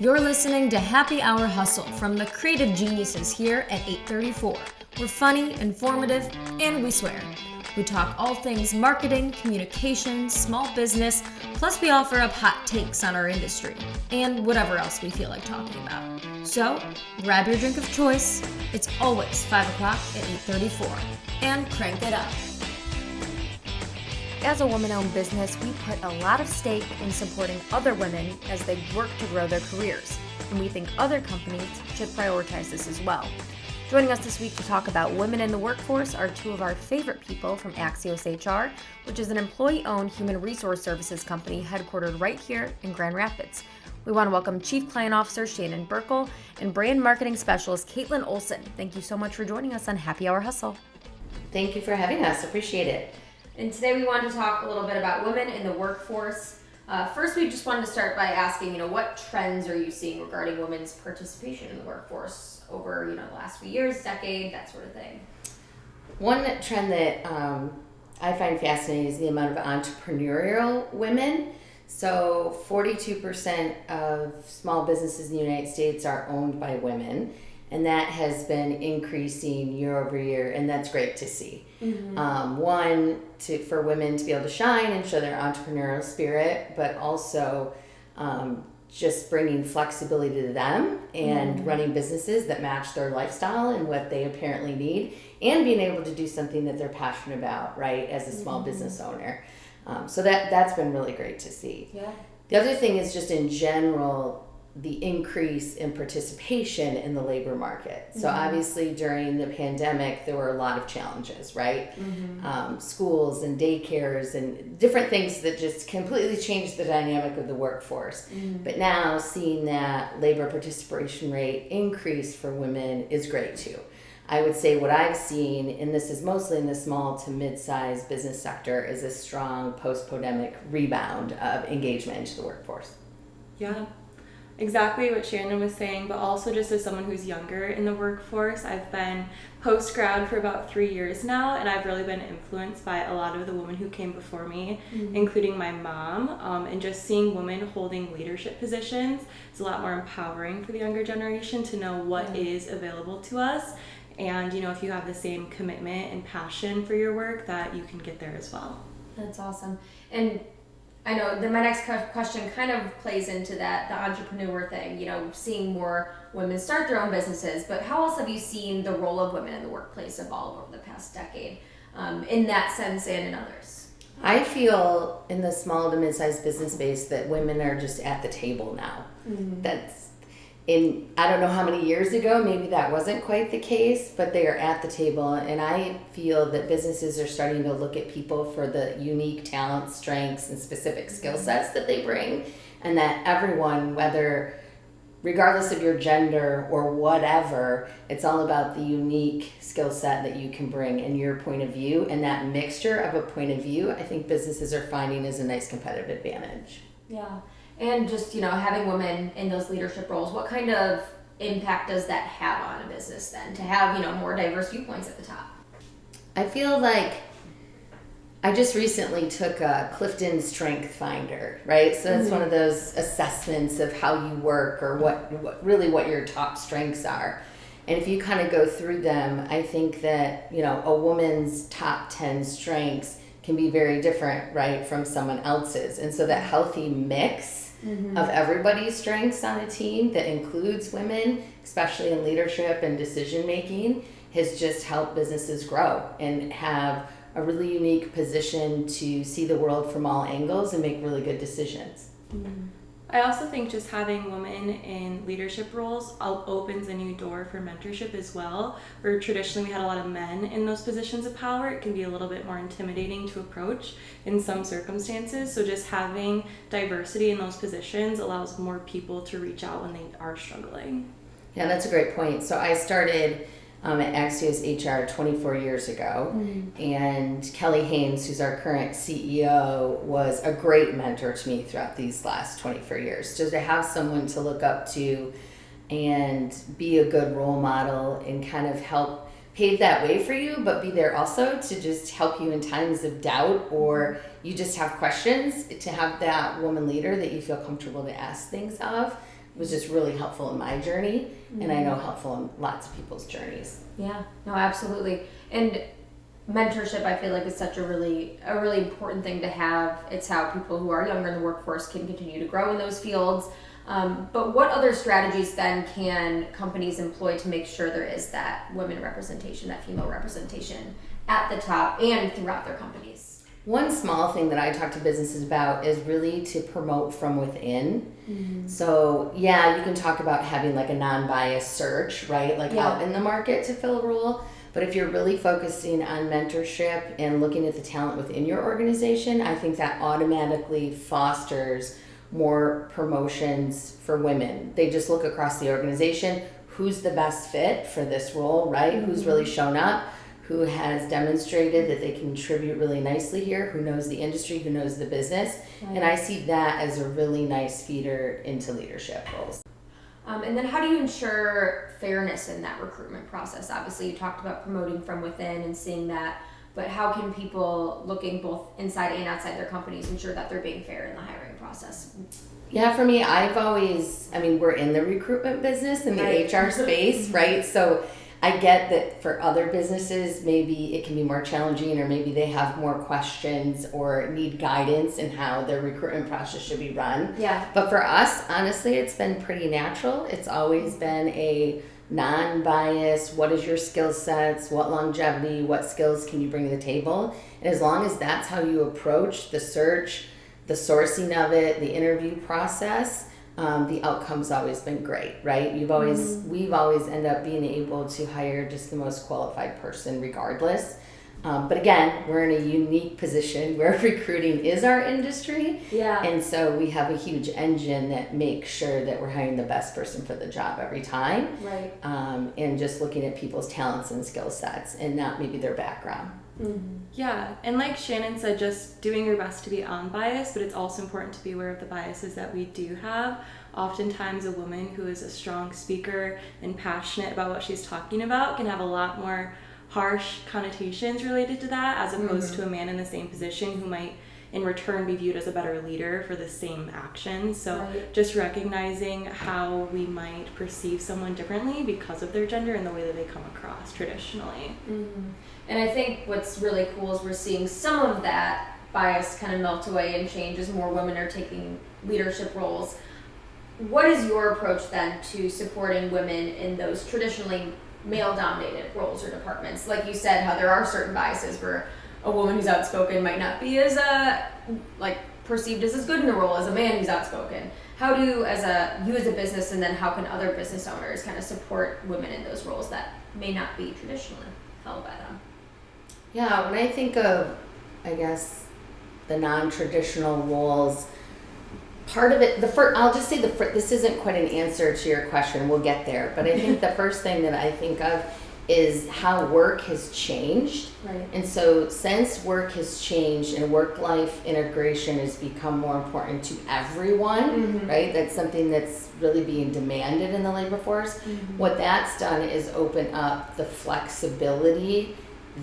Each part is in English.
You're listening to Happy Hour Hustle from the creative geniuses here at 834. We're funny, informative, and we swear. We talk all things marketing, communication, small business, plus we offer up hot takes on our industry and whatever else we feel like talking about. So, grab your drink of choice. It's always 5 o'clock at 834. And crank it up. As a woman-owned business, we put a lot of stake in supporting other women as they work to grow their careers, and we think other companies should prioritize this as well. Joining us this week to talk about women in the workforce are two of our favorite people from Axios HR, which is an employee-owned human resource services company headquartered right here in Grand Rapids. We want to welcome Chief Client Officer Shannon Burkel and Brand Marketing Specialist Kaitlyn Olson. Thank you so much for joining us on Happy Hour Hustle. Thank you for having us. Appreciate it. And today we wanted to talk a little bit about women in the workforce. First, we just wanted to start by asking, what trends are you seeing regarding women's participation in the workforce over, the last few years, decade, that sort of thing? One trend that I find fascinating is the amount of entrepreneurial women. So 42% of small businesses in the United States are owned by women. And that has been increasing year over year, and that's great to see. Mm-hmm. For women to be able to shine and show their entrepreneurial spirit, but also just bringing flexibility to them and running businesses that match their lifestyle and what they apparently need, and being able to do something that they're passionate about, right, as a small business owner. So that's been really great to see. Yeah. The other thing is just in general, the increase in participation in the labor market. So obviously during the pandemic, there were a lot of challenges, right? Schools and daycares and different things that just completely changed the dynamic of the workforce. But now seeing that labor participation rate increase for women is great too. I would say what I've seen, and this is mostly in the small to mid-sized business sector, is a strong post-pandemic rebound of engagement into the workforce. Yeah. Exactly what Shannon was saying, but also just as someone who's younger in the workforce, I've been post-grad for about 3 years now, and I've really been influenced by a lot of the women who came before me, including my mom, and just seeing women holding leadership positions is a lot more empowering for the younger generation to know what is available to us, and if you have the same commitment and passion for your work, that you can get there as well. That's awesome. And I know that my next question kind of plays into that, the entrepreneur thing, seeing more women start their own businesses, but how else have you seen the role of women in the workplace evolve over the past decade, in that sense and in others? I feel in the small to mid-sized business space that women are just at the table now. I don't know how many years ago, maybe that wasn't quite the case, but they are at the table. And I feel that businesses are starting to look at people for the unique talents, strengths, and specific skill sets that they bring. And that everyone, regardless of your gender or whatever, it's all about the unique skill set that you can bring and your point of view. And that mixture of a point of view, I think businesses are finding is a nice competitive advantage. Yeah. And just, having women in those leadership roles, what kind of impact does that have on a business then, to have, more diverse viewpoints at the top? I feel like I just recently took a Clifton Strength Finder, right? So that's one of those assessments of how you work or what your top strengths are. And if you kind of go through them, I think that, a woman's top 10 strengths can be very different, right, from someone else's. And so that healthy mix of everybody's strengths on a team that includes women, especially in leadership and decision making, has just helped businesses grow and have a really unique position to see the world from all angles and make really good decisions. I also think just having women in leadership roles opens a new door for mentorship as well, where traditionally we had a lot of men in those positions of power. It can be a little bit more intimidating to approach in some circumstances. So just having diversity in those positions allows more people to reach out when they are struggling. Yeah, that's a great point. So I started at Axios HR 24 years ago, and Kelly Haynes, who's our current CEO, was a great mentor to me throughout these last 24 years. So to have someone to look up to and be a good role model and kind of help pave that way for you, but be there also to just help you in times of doubt or you just have questions, to have that woman leader that you feel comfortable to ask things of was just really helpful in my journey, and I know helpful in lots of people's journeys. Yeah, no, absolutely. And mentorship, I feel like, is such a really important thing to have. It's how people who are younger in the workforce can continue to grow in those fields. But what other strategies then can companies employ to make sure there is that women representation, that female representation at the top and throughout their companies? One small thing that I talk to businesses about is really to promote from within. So yeah, you can talk about having like a non-biased search, right? Like out in the market to fill a role. But if you're really focusing on mentorship and looking at the talent within your organization, I think that automatically fosters more promotions for women. They just look across the organization, who's the best fit for this role, right? Who's really shown up, who has demonstrated that they contribute really nicely here, who knows the industry, who knows the business. And I see that as a really nice feeder into leadership roles. And then how do you ensure fairness in that recruitment process? Obviously, you talked about promoting from within and seeing that, but how can people looking both inside and outside their companies ensure that they're being fair in the hiring process? Yeah, for me, we're in the recruitment business, in the HR space, right? So I get that for other businesses, maybe it can be more challenging, or maybe they have more questions or need guidance in how their recruitment process should be run. Yeah. But for us, honestly, it's been pretty natural. It's always been a non-biased, what is your skill sets, what longevity, what skills can you bring to the table? And as long as that's how you approach the search, the sourcing of it, the interview process, the outcome's always been great, right? We've always ended up being able to hire just the most qualified person regardless. But again, we're in a unique position where recruiting is our industry. Yeah. And so we have a huge engine that makes sure that we're hiring the best person for the job every time. Right. And just looking at people's talents and skill sets and not maybe their background. Yeah, and like Shannon said, just doing your best to be unbiased, but it's also important to be aware of the biases that we do have. Oftentimes a woman who is a strong speaker and passionate about what she's talking about can have a lot more harsh connotations related to that, as opposed to a man in the same position who might in return be viewed as a better leader for the same actions. So just recognizing how we might perceive someone differently because of their gender and the way that they come across traditionally. And I think what's really cool is we're seeing some of that bias kind of melt away and change as more women are taking leadership roles. What is your approach then to supporting women in those traditionally male-dominated roles or departments? Like you said, how there are certain biases where a woman who's outspoken might not be as perceived as good in a role as a man who's outspoken. How do you as a business, and then how can other business owners kind of support women in those roles that may not be traditionally held by them? Yeah, when I think of, I guess, the non-traditional roles, part of it, this isn't quite an answer to your question, we'll get there, but I think the first thing that I think of is how work has changed. Right. And so since work has changed and work-life integration has become more important to everyone, right? That's something that's really being demanded in the labor force. What that's done is open up the flexibility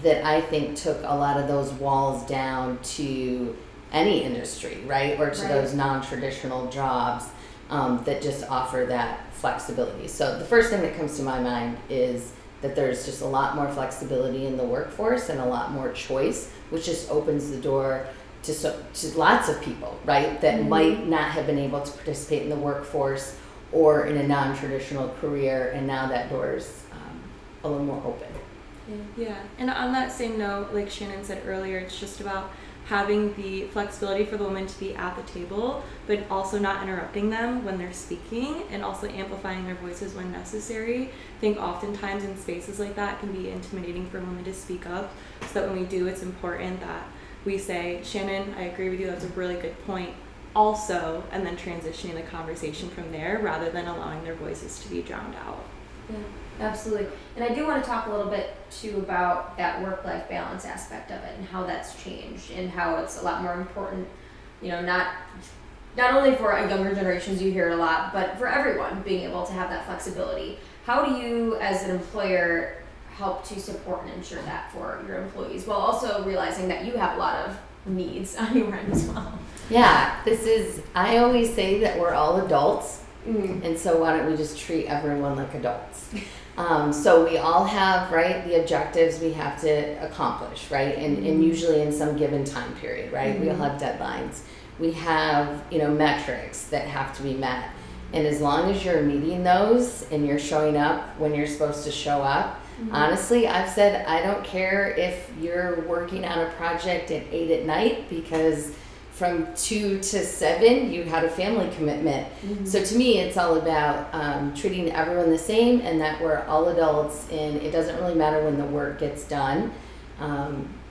that I think took a lot of those walls down to any industry, right? Or to those non-traditional jobs that just offer that flexibility. So the first thing that comes to my mind is that there's just a lot more flexibility in the workforce and a lot more choice, which just opens the door to lots of people, right? That might not have been able to participate in the workforce or in a non-traditional career, and now that door's a little more open. Yeah, and on that same note, like Shannon said earlier, it's just about having the flexibility for the women to be at the table, but also not interrupting them when they're speaking, and also amplifying their voices when necessary. I think oftentimes in spaces like that it can be intimidating for women to speak up, so that when we do, it's important that we say, Shannon, I agree with you, that's a really good point, also, and then transitioning the conversation from there rather than allowing their voices to be drowned out. Yeah, absolutely. And I do want to talk a little bit too about that work-life balance aspect of it and how that's changed and how it's a lot more important, not only for younger generations, you hear it a lot, but for everyone being able to have that flexibility. How do you as an employer help to support and ensure that for your employees while also realizing that you have a lot of needs on your end as well? Yeah, I always say that we're all adults And so why don't we just treat everyone like adults? So we all have, right, the objectives we have to accomplish, right? And usually in some given time period, right? We all have deadlines. We have, metrics that have to be met. And as long as you're meeting those and you're showing up when you're supposed to show up, honestly, I've said I don't care if you're working on a project at 8 at night because from 2 to 7 you had a family commitment. So to me, it's all about treating everyone the same and that we're all adults and it doesn't really matter when the work gets done.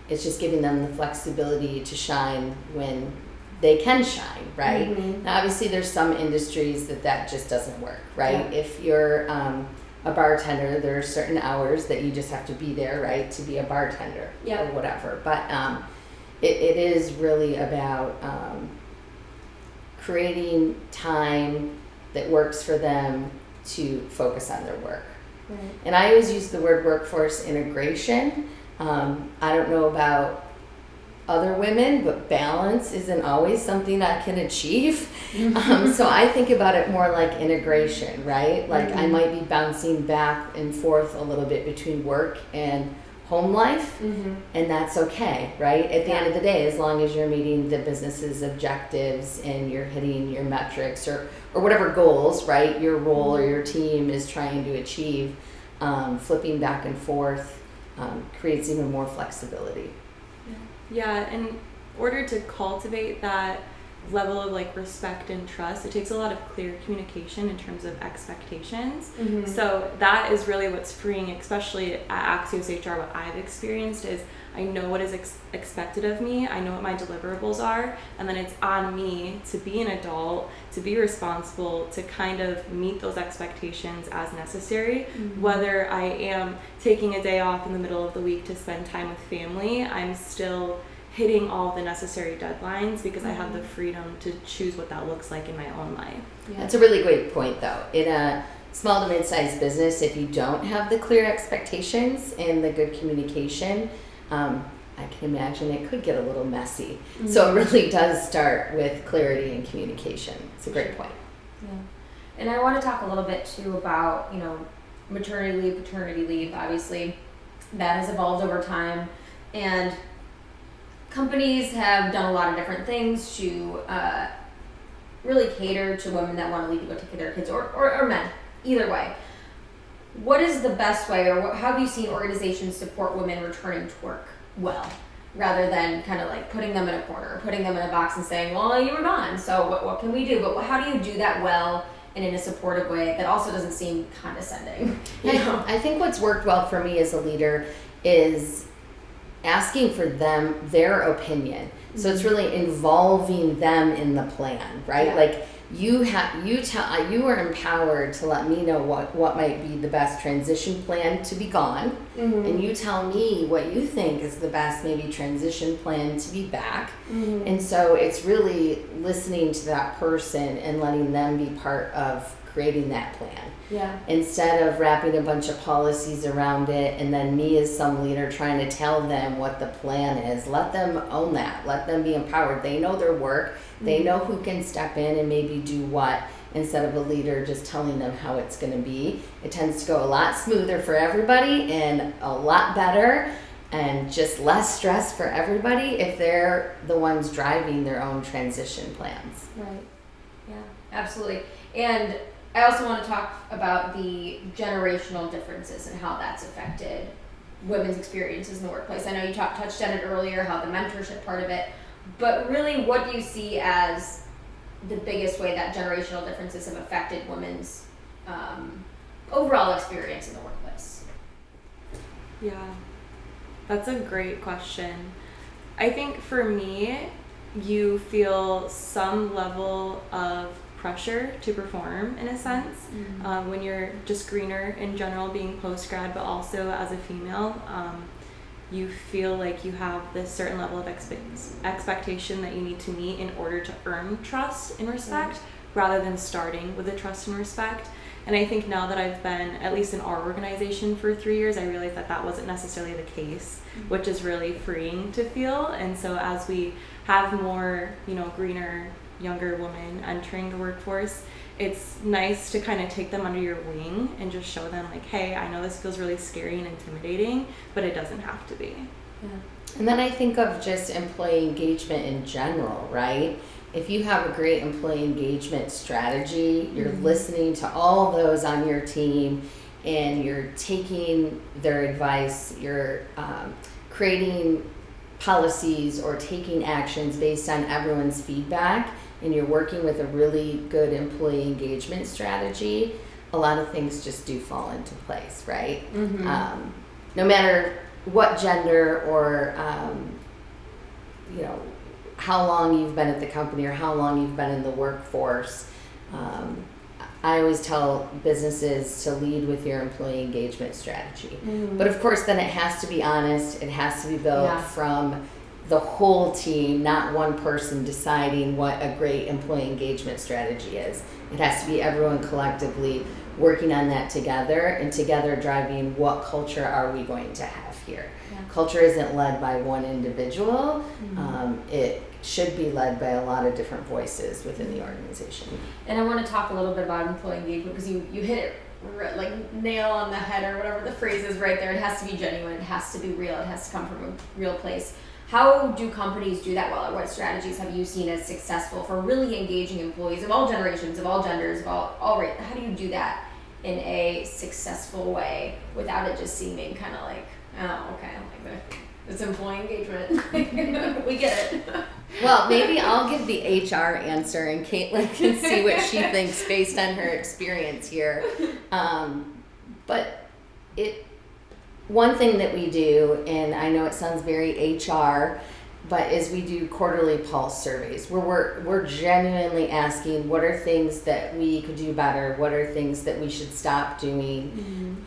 It's just giving them the flexibility to shine when they can shine, right? Now, obviously, there's some industries that just doesn't work, right? If you're a bartender, there are certain hours that you just have to be there, right, to be a bartender or whatever. But it is really about creating time that works for them to focus on their work. Right. And I always use the word workforce integration. I don't know about other women, but balance isn't always something I can achieve. So I think about it more like integration, right? Like I might be bouncing back and forth a little bit between work and home life, and that's okay, right? At the end of the day, as long as you're meeting the business's objectives and you're hitting your metrics or whatever goals, right, your role or your team is trying to achieve, flipping back and forth creates even more flexibility. Yeah, in order to cultivate that level of like respect and trust, it takes a lot of clear communication in terms of expectations. So that is really what's freeing, especially at Axios HR. What I've experienced is I know what is expected of me, I know what my deliverables are, and then it's on me to be an adult, to be responsible, to kind of meet those expectations as necessary. Whether I am taking a day off in the middle of the week to spend time with family, I'm still hitting all the necessary deadlines because I have the freedom to choose what that looks like in my own life. That's a really great point, though. In a small to mid-sized business, if you don't have the clear expectations and the good communication, I can imagine it could get a little messy. So it really does start with clarity and communication. It's a great point. Yeah. And I want to talk a little bit too about, maternity leave, paternity leave. Obviously, that has evolved over time, and companies have done a lot of different things to really cater to women that want to leave to go take care of their kids, or men, either way. What is the best way, or how have you seen organizations support women returning to work well, rather than kind of like putting them in a corner, putting them in a box and saying, well, you were gone, so what can we do? But how do you do that well and in a supportive way that also doesn't seem condescending? I think what's worked well for me as a leader is asking for their opinion. So it's really involving them in the plan, right? Like you are empowered to let me know what might be the best transition plan to be gone, and you tell me what you think is the best maybe transition plan to be back. And so it's really listening to that person and letting them be part of creating that plan, instead of wrapping a bunch of policies around it and then me as some leader trying to tell them what the plan is. Let them own that. Let them be empowered. They know their work. They know who can step in and maybe do what, instead of a leader just telling them how it's going to be. It tends to go a lot smoother for everybody and a lot better and just less stress for everybody if they're the ones driving their own transition plans. Right. Yeah, absolutely. And I also want to talk about the generational differences and how that's affected women's experiences in the workplace. I know you touched on it earlier, how the mentorship part of it, but really what do you see as the biggest way that generational differences have affected women's overall experience in the workplace? Yeah, that's a great question. I think for me, you feel some level of pressure to perform in a sense when you're just greener in general, being post-grad, but also as a female, you feel like you have this certain level of expectation that you need to meet in order to earn trust and respect, rather than starting with the trust and respect. And I think now that I've been, at least in our organization, for 3 years, I realized that wasn't necessarily the case, which is really freeing to feel. And so as we have more, greener, younger women entering the workforce, it's nice to kind of take them under your wing and just show them like, hey, I know this feels really scary and intimidating, but it doesn't have to be. Yeah. And then I think of just employee engagement in general, right? If you have a great employee engagement strategy, you're listening to all those on your team and you're taking their advice, you're creating policies or taking actions based on everyone's feedback, and you're working with a really good employee engagement strategy, a lot of things just do fall into place, right? No matter what gender or how long you've been at the company or how long you've been in the workforce, I always tell businesses to lead with your employee engagement strategy. But of course, then it has to be honest. It has to be built from the whole team, not one person deciding what a great employee engagement strategy is. It has to be everyone collectively working on that together and together driving what culture are we going to have here. Culture isn't led by one individual. It should be led by a lot of different voices within the organization. And I want to talk a little bit about employee engagement because you hit it like nail on the head or whatever the phrase is right there. It has to be genuine. It has to be real. It has to come from a real place. How do companies do that well? Or what strategies have you seen as successful for really engaging employees of all generations, of all genders, of all race? How do you do that in a successful way without it just seeming kind of like, oh, okay, like it's employee engagement. We get it. Well, maybe I'll give the HR answer and Kaitlyn can see what she thinks based on her experience here. But one thing that we do, and I know it sounds very HR, but is we do quarterly pulse surveys where we're genuinely asking what are things that we could do better, what are things that we should stop doing.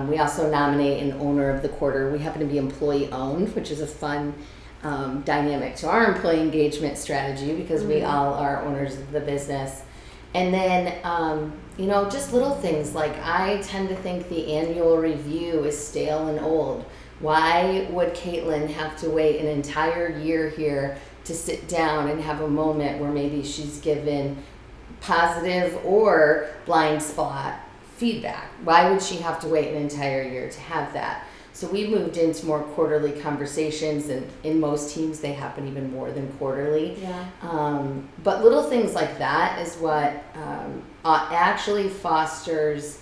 We also nominate an owner of the quarter. We happen to be employee owned, which is a fun dynamic to our employee engagement strategy because we all are owners of the business. And then, just little things like I tend to think the annual review is stale and old. Why would Kaitlyn have to wait an entire year here to sit down and have a moment where maybe she's given positive or blind spot feedback? Why would she have to wait an entire year to have that? So we moved into more quarterly conversations, and in most teams they happen even more than quarterly. But little things like that is what actually fosters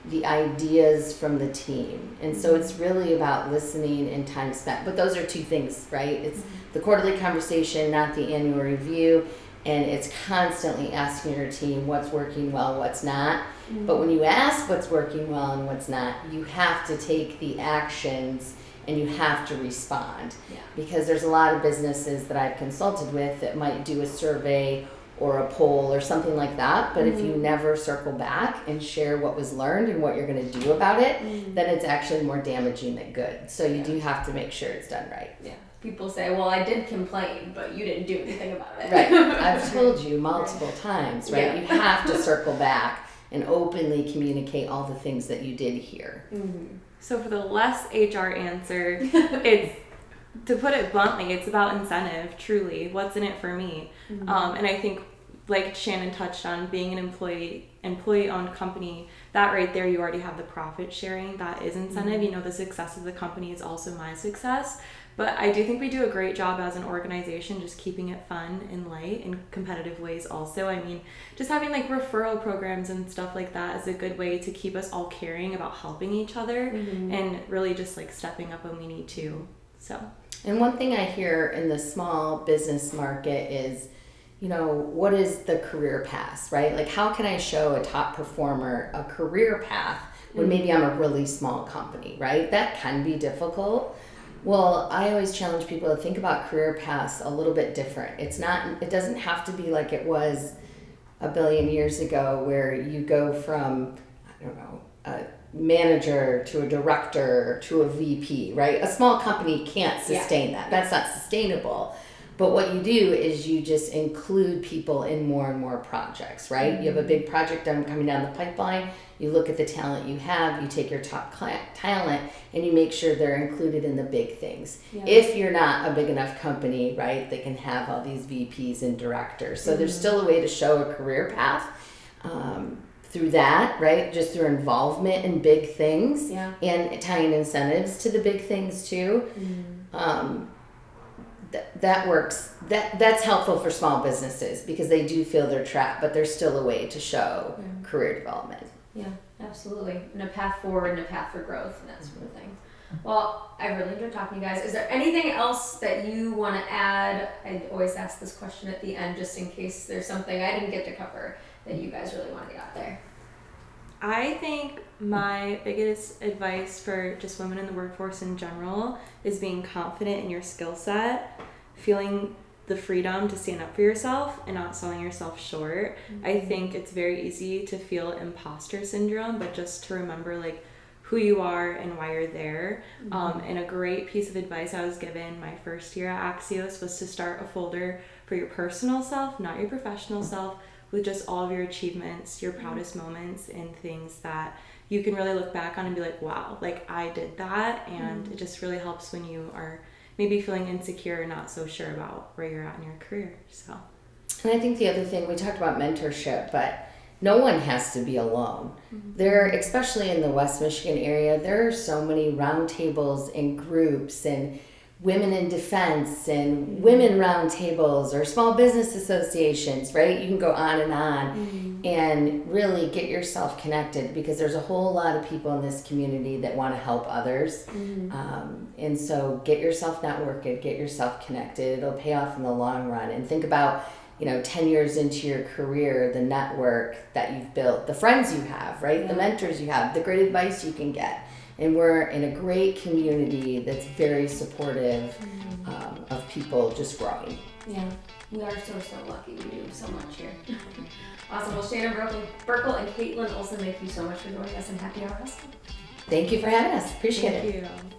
the ideas from the team. And so it's really about listening and time spent. But those are two things, right? It's the quarterly conversation, not the annual review. And it's constantly asking your team what's working well, what's not. But when you ask what's working well and what's not, you have to take the actions and you have to respond. Because there's a lot of businesses that I've consulted with that might do a survey or a poll or something like that, but if you never circle back and share what was learned and what you're going to do about it, then it's actually more damaging than good. So you do have to make sure it's done right. People say, well, I did complain, but you didn't do anything about it. Right. I've told you multiple times, right? You have to circle back and openly communicate all the things that you did here. So for the less HR answer, it's, to put it bluntly, it's about incentive, truly. What's in it for me? And I think, like Shannon touched on, being an employee-owned company, that right there, you already have the profit sharing. That is incentive. The success of the company is also my success. But I do think we do a great job as an organization just keeping it fun and light in competitive ways also. I mean, just having like referral programs and stuff like that is a good way to keep us all caring about helping each other and really just like stepping up when we need to. So. And one thing I hear in the small business market is, what is the career path, right? Like, how can I show a top performer a career path when maybe I'm a really small company, right? That can be difficult. Well, I always challenge people to think about career paths a little bit different. It doesn't have to be like it was a billion years ago where you go from, a manager to a director to a VP, right? A small company can't sustain that. That's not sustainable. But what you do is you just include people in more and more projects, right? You have a big project coming down the pipeline. You look at the talent you have, you take your top talent, and you make sure they're included in the big things. If you're not a big enough company, right, they can have all these VPs and directors. So there's still a way to show a career path. through that, right? Just through involvement in big things, Yeah. and tying incentives to the big things too. That works. That's helpful for small businesses because they do feel they're trapped, but there's still a way to show career development. Yeah, absolutely. And a path forward and a path for growth and that sort of thing. Well, I really enjoyed talking to you guys. Is there anything else that you want to add? I always ask this question at the end just in case there's something I didn't get to cover that you guys really want to get out there. I think my biggest advice for just women in the workforce in general is being confident in your skill set, feeling the freedom to stand up for yourself and not selling yourself short. I think it's very easy to feel imposter syndrome, but just to remember like who you are and why you're there. And a great piece of advice I was given my first year at Axios was to start a folder for your personal self, not your professional self, with just all of your achievements, your proudest moments, and things that you can really look back on and be like, wow, like I did that. And it just really helps when you are maybe feeling insecure or not so sure about where you're at in your career. So, And I think the other thing, we talked about mentorship, but no one has to be alone. There, especially in the West Michigan area, there are so many roundtables and groups and women in defense and women roundtables or small business associations, right? You can go on and really get yourself connected because there's a whole lot of people in this community that want to help others. And so get yourself networked, get yourself connected. It'll pay off in the long run. And think about, 10 years into your career, the network that you've built, the friends you have, right? The mentors you have, the great advice you can get. And we're in a great community that's very supportive of people just growing. Yeah, we are so lucky. We do so much here. Awesome. Well, Shannon, Burkel, and Kaitlyn Olson, thank you so much for joining us in Happy Hour Hustle. Thank you for having us. Appreciate it. Thank you.